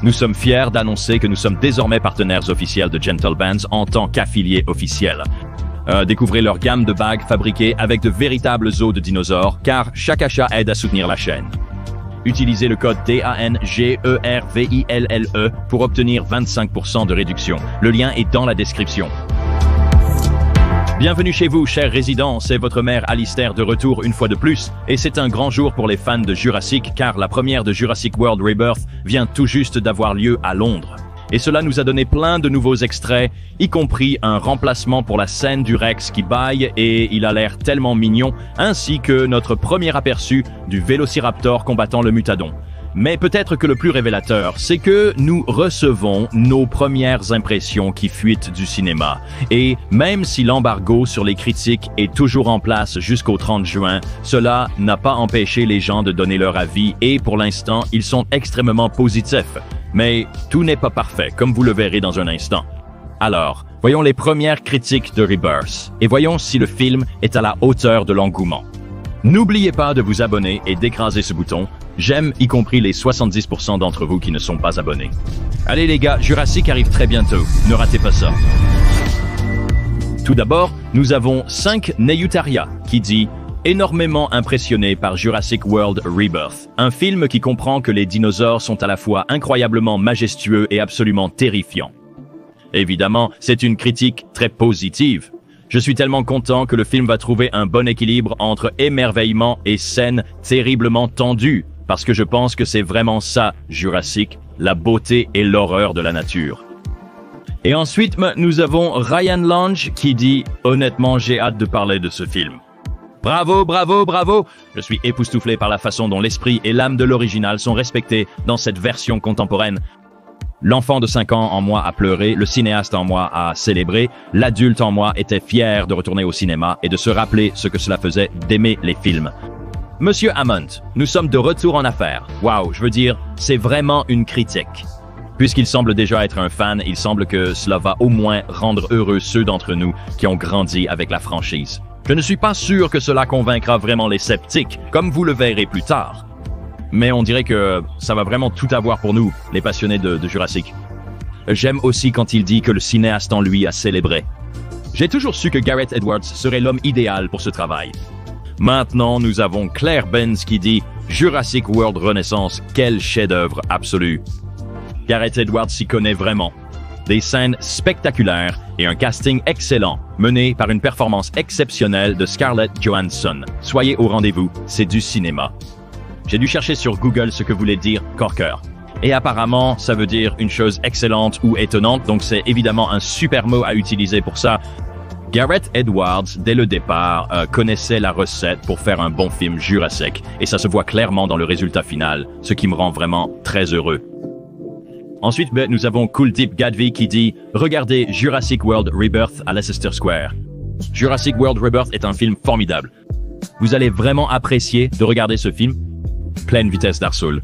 Nous sommes fiers d'annoncer que nous sommes désormais partenaires officiels de Gentlebands en tant qu'affiliés officiels. Découvrez leur gamme de bagues fabriquées avec de véritables os de dinosaures, car chaque achat aide à soutenir la chaîne. Utilisez le code DANGERVILLE pour obtenir 25% de réduction. Le lien est dans la description. Bienvenue chez vous, chers résidents, c'est votre maire Alistair de retour une fois de plus, et c'est un grand jour pour les fans de Jurassic, car la première de Jurassic World Rebirth vient tout juste d'avoir lieu à Londres. Et cela nous a donné plein de nouveaux extraits, y compris un remplacement pour la scène du Rex qui bâille et il a l'air tellement mignon, ainsi que notre premier aperçu du Vélociraptor combattant le Mutadon. Mais peut-être que le plus révélateur, c'est que nous recevons nos premières impressions qui fuitent du cinéma. Et même si l'embargo sur les critiques est toujours en place jusqu'au 30 juin, cela n'a pas empêché les gens de donner leur avis et pour l'instant, ils sont extrêmement positifs. Mais tout n'est pas parfait, comme vous le verrez dans un instant. Alors, voyons les premières critiques de Rebirth et voyons si le film est à la hauteur de l'engouement. N'oubliez pas de vous abonner et d'écraser ce bouton. J'aime, y compris les 70% d'entre vous qui ne sont pas abonnés. Allez les gars, Jurassic arrive très bientôt. Ne ratez pas ça. Tout d'abord, nous avons 5 Neyutaria qui dit « Énormément impressionné par Jurassic World Rebirth, un film qui comprend que les dinosaures sont à la fois incroyablement majestueux et absolument terrifiants. » Évidemment, c'est une critique très positive. Je suis tellement content que le film va trouver un bon équilibre entre émerveillement et scènes terriblement tendues, parce que je pense que c'est vraiment ça, Jurassic, la beauté et l'horreur de la nature. Et ensuite, nous avons Ryan Lange qui dit « Honnêtement, j'ai hâte de parler de ce film. » Bravo, bravo, bravo! Je suis époustouflé par la façon dont l'esprit et l'âme de l'original sont respectés dans cette version contemporaine. L'enfant de 5 ans en moi a pleuré, le cinéaste en moi a célébré, l'adulte en moi était fier de retourner au cinéma et de se rappeler ce que cela faisait d'aimer les films. Monsieur Hammond, nous sommes de retour en affaires. Waouh, je veux dire, c'est vraiment une critique. Puisqu'il semble déjà être un fan, il semble que cela va au moins rendre heureux ceux d'entre nous qui ont grandi avec la franchise. Je ne suis pas sûr que cela convaincra vraiment les sceptiques, comme vous le verrez plus tard. Mais on dirait que ça va vraiment tout avoir pour nous, les passionnés de Jurassic. J'aime aussi quand il dit que le cinéaste en lui a célébré. J'ai toujours su que Gareth Edwards serait l'homme idéal pour ce travail. Maintenant, nous avons Claire Benz qui dit « Jurassic World Renaissance, quel chef-d'œuvre absolu !» Gareth Edwards s'y connaît vraiment. Des scènes spectaculaires et un casting excellent, mené par une performance exceptionnelle de Scarlett Johansson. Soyez au rendez-vous, c'est du cinéma. J'ai dû chercher sur Google ce que voulait dire corker. Et apparemment, ça veut dire une chose excellente ou étonnante, donc c'est évidemment un super mot à utiliser pour ça. Gareth Edwards, dès le départ, connaissait la recette pour faire un bon film Jurassic, et ça se voit clairement dans le résultat final, ce qui me rend vraiment très heureux. Ensuite, nous avons Kuldeep Gadvi qui dit « Regardez Jurassic World Rebirth à Leicester Square. Jurassic World Rebirth est un film formidable. Vous allez vraiment apprécier de regarder ce film. Pleine vitesse d'Arsoul. »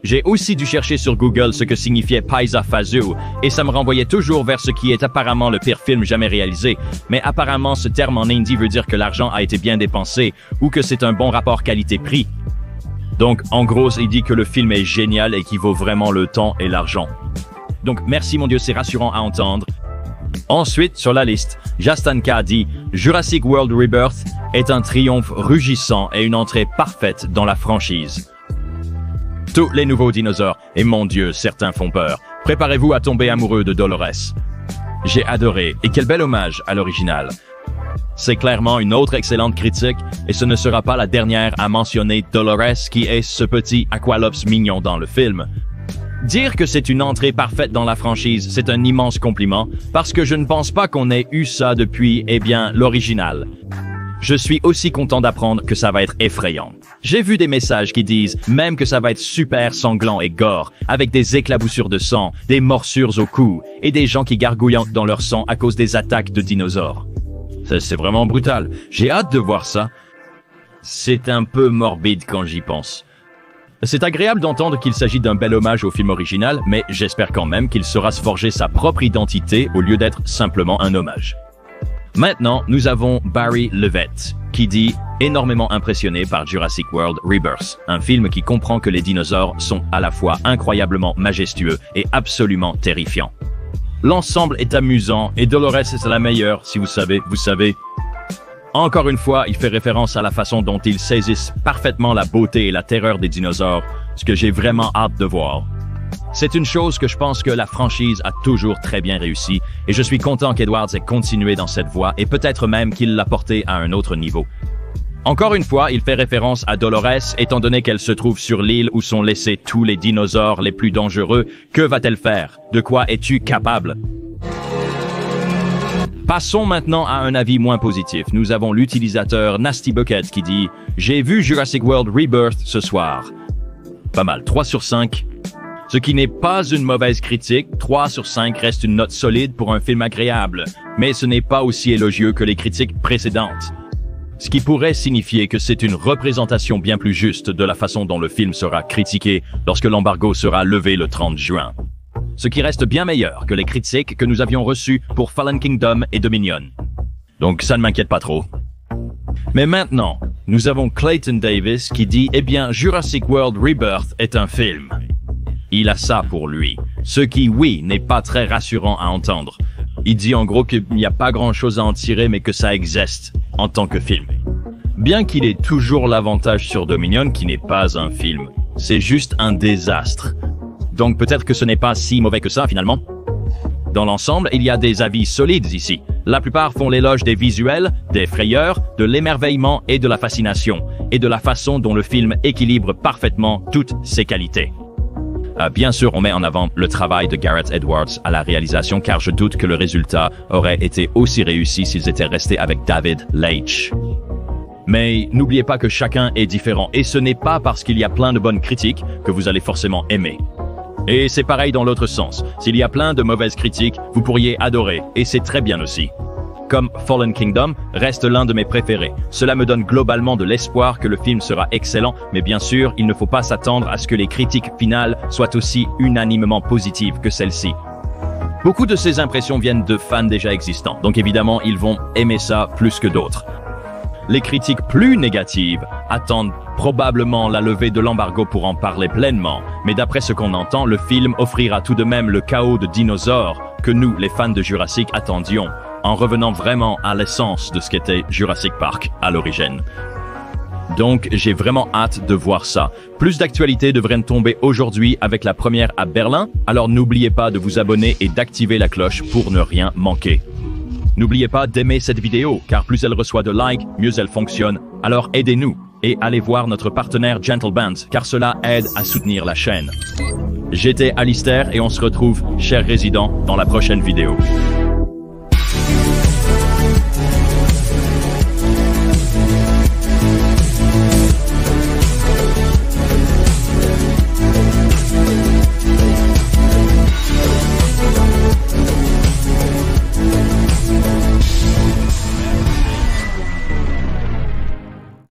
J'ai aussi dû chercher sur Google ce que signifiait Paisa Fazu, et ça me renvoyait toujours vers ce qui est apparemment le pire film jamais réalisé. Mais apparemment, ce terme en hindi veut dire que l'argent a été bien dépensé, ou que c'est un bon rapport qualité-prix. Donc, en gros, il dit que le film est génial et qu'il vaut vraiment le temps et l'argent. Donc, merci mon Dieu, c'est rassurant à entendre. Ensuite, sur la liste, Jastanka dit « Jurassic World Rebirth est un triomphe rugissant et une entrée parfaite dans la franchise. » Tous les nouveaux dinosaures, et mon Dieu, certains font peur. Préparez-vous à tomber amoureux de Dolores. J'ai adoré, et quel bel hommage à l'original. C'est clairement une autre excellente critique, et ce ne sera pas la dernière à mentionner Dolores qui est ce petit Aqualops mignon dans le film. Dire que c'est une entrée parfaite dans la franchise, c'est un immense compliment, parce que je ne pense pas qu'on ait eu ça depuis, l'original. Je suis aussi content d'apprendre que ça va être effrayant. J'ai vu des messages qui disent même que ça va être super sanglant et gore, avec des éclaboussures de sang, des morsures au cou, et des gens qui gargouillent dans leur sang à cause des attaques de dinosaures. C'est vraiment brutal. J'ai hâte de voir ça. C'est un peu morbide quand j'y pense. C'est agréable d'entendre qu'il s'agit d'un bel hommage au film original, mais j'espère quand même qu'il saura se forger sa propre identité au lieu d'être simplement un hommage. Maintenant, nous avons Barry Levitt, qui dit « énormément impressionné par Jurassic World Rebirth, un film qui comprend que les dinosaures sont à la fois incroyablement majestueux et absolument terrifiants. L'ensemble est amusant et Dolores est la meilleure, si vous savez, vous savez. » Encore une fois, il fait référence à la façon dont ils saisissent parfaitement la beauté et la terreur des dinosaures, ce que j'ai vraiment hâte de voir. C'est une chose que je pense que la franchise a toujours très bien réussi, et je suis content qu'Edwards ait continué dans cette voie et peut-être même qu'il l'a porté à un autre niveau. Encore une fois, il fait référence à Dolores, étant donné qu'elle se trouve sur l'île où sont laissés tous les dinosaures les plus dangereux. Que va-t-elle faire? De quoi es-tu capable? Passons maintenant à un avis moins positif. Nous avons l'utilisateur Nasty Bucket qui dit « J'ai vu Jurassic World Rebirth ce soir. » Pas mal, 3 sur 5. Ce qui n'est pas une mauvaise critique, 3 sur 5 reste une note solide pour un film agréable, mais ce n'est pas aussi élogieux que les critiques précédentes. Ce qui pourrait signifier que c'est une représentation bien plus juste de la façon dont le film sera critiqué lorsque l'embargo sera levé le 30 juin. Ce qui reste bien meilleur que les critiques que nous avions reçues pour Fallen Kingdom et Dominion. Donc ça ne m'inquiète pas trop. Mais maintenant, nous avons Clayton Davis qui dit « Eh bien, Jurassic World Rebirth est un film. » Il a ça pour lui. Ce qui, oui, n'est pas très rassurant à entendre. Il dit en gros qu'il n'y a pas grand-chose à en tirer, mais que ça existe en tant que film. Bien qu'il ait toujours l'avantage sur Dominion, qui n'est pas un film. C'est juste un désastre. Donc peut-être que ce n'est pas si mauvais que ça, finalement. Dans l'ensemble, il y a des avis solides ici. La plupart font l'éloge des visuels, des frayeurs, de l'émerveillement et de la fascination, et de la façon dont le film équilibre parfaitement toutes ses qualités. Bien sûr, on met en avant le travail de Gareth Edwards à la réalisation, car je doute que le résultat aurait été aussi réussi s'ils étaient restés avec David Leitch. Mais n'oubliez pas que chacun est différent, et ce n'est pas parce qu'il y a plein de bonnes critiques que vous allez forcément aimer. Et c'est pareil dans l'autre sens. S'il y a plein de mauvaises critiques, vous pourriez adorer, et c'est très bien aussi. Comme Fallen Kingdom reste l'un de mes préférés. Cela me donne globalement de l'espoir que le film sera excellent, mais bien sûr, il ne faut pas s'attendre à ce que les critiques finales soient aussi unanimement positives que celles-ci. Beaucoup de ces impressions viennent de fans déjà existants, donc évidemment, ils vont aimer ça plus que d'autres. Les critiques plus négatives attendent probablement la levée de l'embargo pour en parler pleinement, mais d'après ce qu'on entend, le film offrira tout de même le chaos de dinosaures que nous, les fans de Jurassic, attendions, en revenant vraiment à l'essence de ce qu'était Jurassic Park à l'origine. Donc, j'ai vraiment hâte de voir ça. Plus d'actualités devraient tomber aujourd'hui avec la première à Berlin, alors n'oubliez pas de vous abonner et d'activer la cloche pour ne rien manquer. N'oubliez pas d'aimer cette vidéo, car plus elle reçoit de likes, mieux elle fonctionne. Alors aidez-nous et allez voir notre partenaire Gentle Band, car cela aide à soutenir la chaîne. J'étais Alistair et on se retrouve, chers résidents, dans la prochaine vidéo.